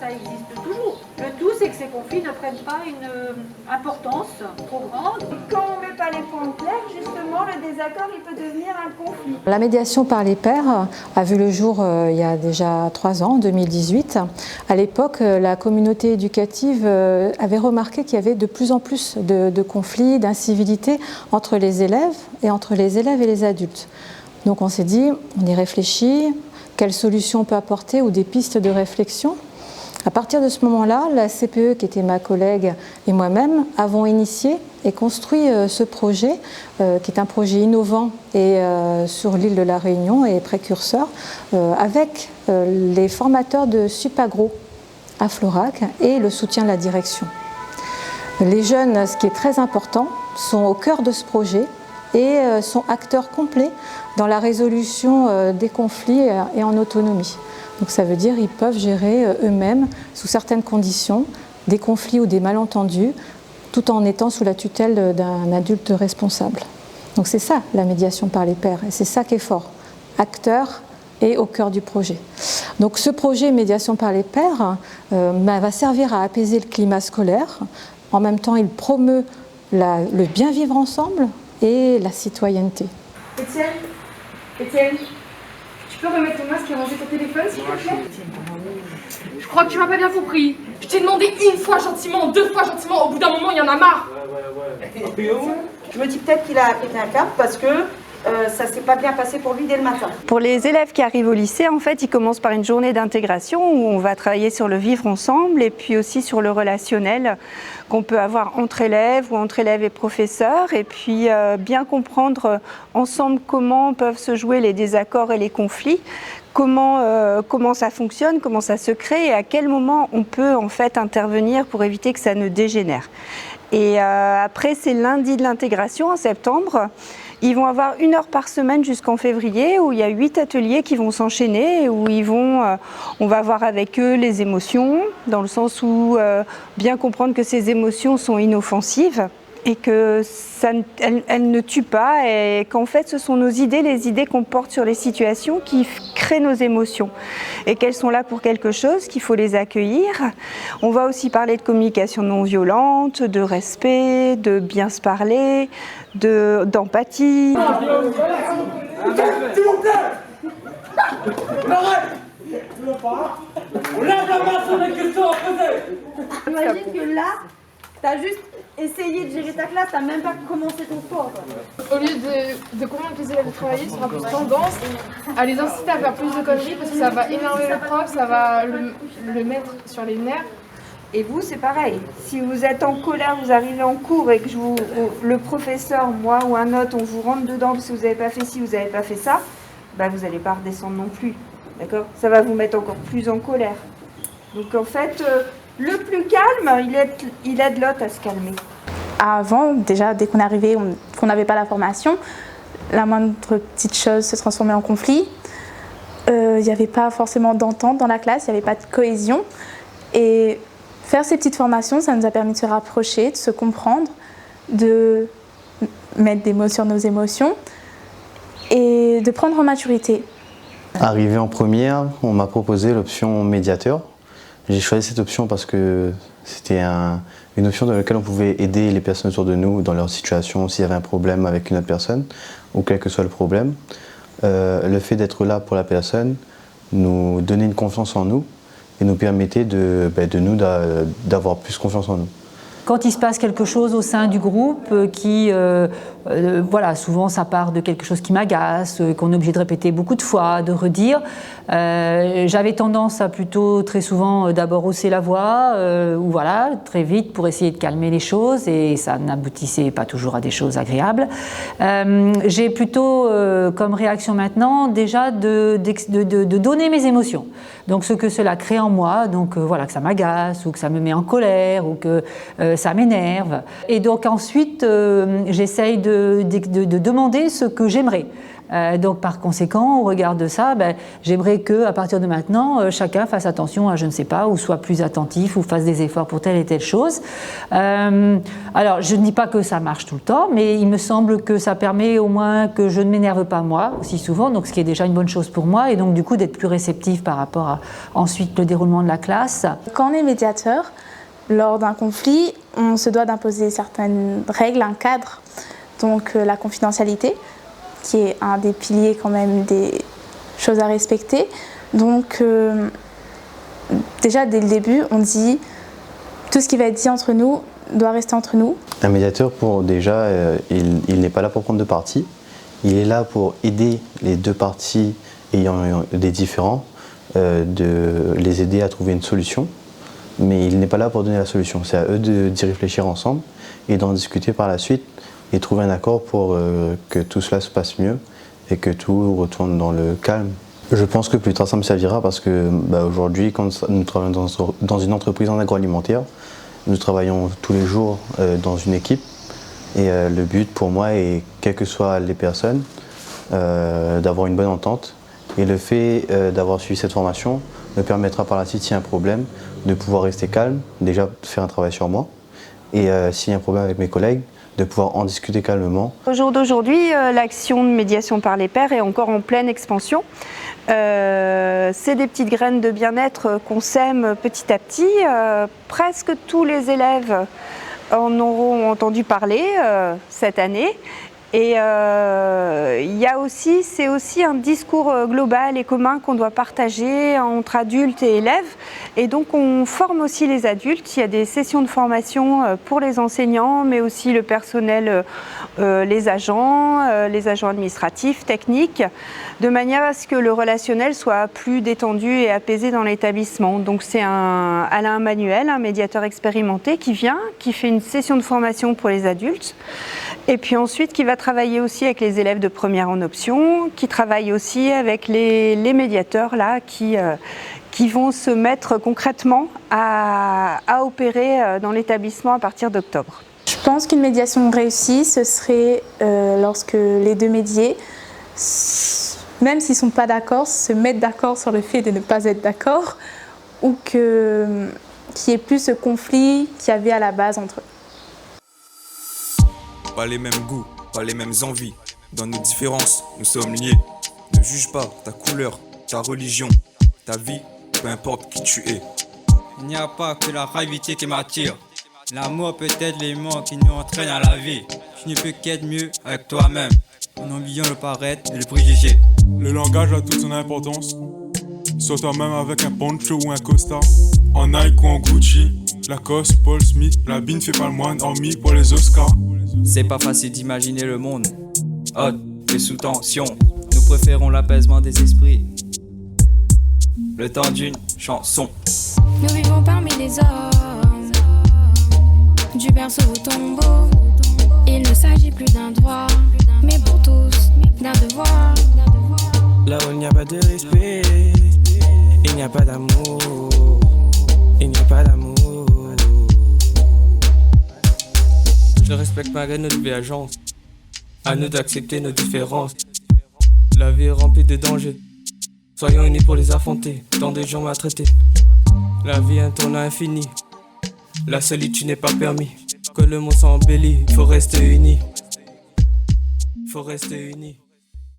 ça existe toujours. Le tout, c'est que ces conflits ne prennent pas une importance trop grande. Quand on ne met pas les points au clair, justement, le désaccord, il peut devenir un conflit. La médiation par les pairs a vu le jour il y a déjà 3 ans, en 2018. À l'époque, la communauté éducative avait remarqué qu'il y avait de plus en plus de conflits, d'incivilités entre les élèves et les adultes. Donc on s'est dit, on y réfléchit, quelles solutions on peut apporter ou des pistes de réflexion. À partir de ce moment-là, la CPE, qui était ma collègue, et moi-même avons initié et construit ce projet, qui est un projet innovant et sur l'île de la Réunion et précurseur, avec les formateurs de Supagro à Florac et le soutien de la direction. Les jeunes, ce qui est très important, sont au cœur de ce projet et sont acteurs complets dans la résolution des conflits et en autonomie. Donc ça veut dire qu'ils peuvent gérer eux-mêmes, sous certaines conditions, des conflits ou des malentendus, tout en étant sous la tutelle d'un adulte responsable. Donc c'est ça la médiation par les pairs, et c'est ça qui est fort, acteur et au cœur du projet. Donc ce projet médiation par les pairs va servir à apaiser le climat scolaire. En même temps, il promeut le bien vivre ensemble et la citoyenneté. Étienne, tu peux remettre ton masque et ranger ton téléphone, s'il te plaît? Je crois que tu m'as pas bien compris. Je t'ai demandé une fois gentiment, 2 fois gentiment, au bout d'un moment, il y en a marre. Je me dis peut-être qu'il a pété un câble parce que ça s'est pas bien passé pour lui dès le matin. Pour les élèves qui arrivent au lycée, en fait, ils commencent par une journée d'intégration où on va travailler sur le vivre ensemble et puis aussi sur le relationnel qu'on peut avoir entre élèves ou entre élèves et professeurs, et puis bien comprendre ensemble comment peuvent se jouer les désaccords et les conflits, comment ça fonctionne, comment ça se crée et à quel moment on peut en fait intervenir pour éviter que ça ne dégénère. Et après, c'est lundi de l'intégration en septembre. Ils vont avoir 1 heure par semaine jusqu'en février où il y a 8 ateliers qui vont s'enchaîner, où on va voir avec eux les émotions, dans le sens où bien comprendre que ces émotions sont inoffensives et que elles ne tuent pas et qu'en fait ce sont nos idées, les idées qu'on porte sur les situations qui créent nos émotions et qu'elles sont là pour quelque chose, qu'il faut les accueillir. On va aussi parler de communication non violente, de respect, de bien se parler, d'empathie. Imagine que là, t'as juste essayé de gérer ta classe, t'as même pas commencé ton sport. Au lieu de convaincre les élèves de travailler, tu auras plus tendance à les inciter à faire plus de conneries parce que ça va énerver le prof, ça va le mettre sur les nerfs. Et vous, c'est pareil. Si vous êtes en colère, vous arrivez en cours et que le professeur, moi ou un autre, on vous rentre dedans parce que vous n'avez pas fait ci, vous n'avez pas fait ça, bah vous n'allez pas redescendre non plus. D'accord? Ça va vous mettre encore plus en colère. Donc en fait, le plus calme, il aide l'autre à se calmer. Avant, déjà, dès qu'on arrivait, qu'on n'avait pas la formation, la moindre petite chose se transformait en conflit. Il n'y avait pas forcément d'entente dans la classe, il n'y avait pas de cohésion. Et faire ces petites formations, ça nous a permis de se rapprocher, de se comprendre, de mettre des mots sur nos émotions et de prendre en maturité. Arrivé en première, on m'a proposé l'option médiateur. J'ai choisi cette option parce que c'était une option dans laquelle on pouvait aider les personnes autour de nous dans leur situation, s'il y avait un problème avec une autre personne, ou quel que soit le problème. Le fait d'être là pour la personne nous donnait une confiance en nous et nous permettait d'avoir plus confiance en nous. Quand il se passe quelque chose au sein du groupe voilà, souvent ça part de quelque chose qui m'agace, qu'on est obligé de répéter beaucoup de fois, de redire. J'avais tendance à plutôt très souvent d'abord hausser la voix, ou voilà, très vite pour essayer de calmer les choses, et ça n'aboutissait pas toujours à des choses agréables. J'ai plutôt comme réaction maintenant déjà de donner mes émotions. Donc ce que cela crée en moi, donc voilà, que ça m'agace ou que ça me met en colère ou que ça m'énerve. Et donc ensuite, j'essaye de demander ce que j'aimerais. Donc par conséquent, au regard de ça, j'aimerais qu'à partir de maintenant, chacun fasse attention à je ne sais pas, ou soit plus attentif, ou fasse des efforts pour telle et telle chose. Alors je ne dis pas que ça marche tout le temps, mais il me semble que ça permet au moins que je ne m'énerve pas moi aussi souvent, donc ce qui est déjà une bonne chose pour moi, et donc du coup d'être plus réceptif par rapport à ensuite le déroulement de la classe. Quand on est médiateur, lors d'un conflit, on se doit d'imposer certaines règles, un cadre, donc la confidentialité, qui est un des piliers quand même des choses à respecter. Donc déjà dès le début, on dit tout ce qui va être dit entre nous doit rester entre nous. Un médiateur, il n'est pas là pour prendre de parti, il est là pour aider les deux parties ayant des différends, de les aider à trouver une solution, mais il n'est pas là pour donner la solution. C'est à eux d'y réfléchir ensemble et d'en discuter par la suite et trouver un accord pour que tout cela se passe mieux et que tout retourne dans le calme. Je pense que plus tard ça me servira parce que aujourd'hui, quand nous travaillons dans une entreprise en agroalimentaire, nous travaillons tous les jours dans une équipe et le but pour moi est, quelles que soient les personnes, d'avoir une bonne entente. Et le fait d'avoir suivi cette formation me permettra par la suite, s'il y a un problème, de pouvoir rester calme, déjà faire un travail sur moi, et s'il y a un problème avec mes collègues, de pouvoir en discuter calmement. Au jour d'aujourd'hui, l'action de médiation par les pairs est encore en pleine expansion. C'est des petites graines de bien-être qu'on sème petit à petit. Presque tous les élèves en auront entendu parler cette année. Et c'est aussi un discours global et commun qu'on doit partager entre adultes et élèves. Et donc on forme aussi les adultes. Il y a des sessions de formation pour les enseignants, mais aussi le personnel, les agents administratifs, techniques, de manière à ce que le relationnel soit plus détendu et apaisé dans l'établissement. Donc c'est Alain Manuel, un médiateur expérimenté qui vient, qui fait une session de formation pour les adultes, et puis ensuite qui va travailler aussi avec les élèves de première en option, qui travaille aussi avec les médiateurs là, qui vont se mettre concrètement à opérer dans l'établissement à partir d'octobre. Je pense qu'une médiation réussie, ce serait lorsque les deux médiés, même s'ils ne sont pas d'accord, se mettent d'accord sur le fait de ne pas être d'accord, ou qu'il n'y ait plus ce conflit qu'il y avait à la base entre eux. Pas les mêmes goûts, pas les mêmes envies. Dans nos différences, nous sommes liés. Ne juge pas ta couleur, ta religion, ta vie, peu importe qui tu es. Il n'y a pas que la gravité qui m'attire. L'amour peut être l'aimant qui nous entraîne à la vie. Tu ne peux qu'être mieux avec toi-même, en oubliant le paraître et le préjugé. Le langage a toute son importance. Sois toi-même avec un poncho ou un costard. En Nike ou en Gucci, Lacoste, Paul Smith. La bine fait pas le moine, hormis pour les Oscars. C'est pas facile d'imaginer le monde hot et sous tension. Nous préférons l'apaisement des esprits, le temps d'une chanson. Nous vivons parmi les hommes, du berceau au tombeau. Il ne s'agit plus d'un droit, mais pour tous, d'un devoir. Là où il n'y a pas de respect, il n'y a pas d'amour. Il n'y a pas d'amour. Je respecte malgré notre divergence. À nous d'accepter nos différences. La vie est remplie de dangers. Soyons unis pour les affronter. Tant de gens maltraités. La vie est un tournant infini. La solitude n'est pas permis. Que le monde s'embellit. Faut rester unis. Faut rester unis.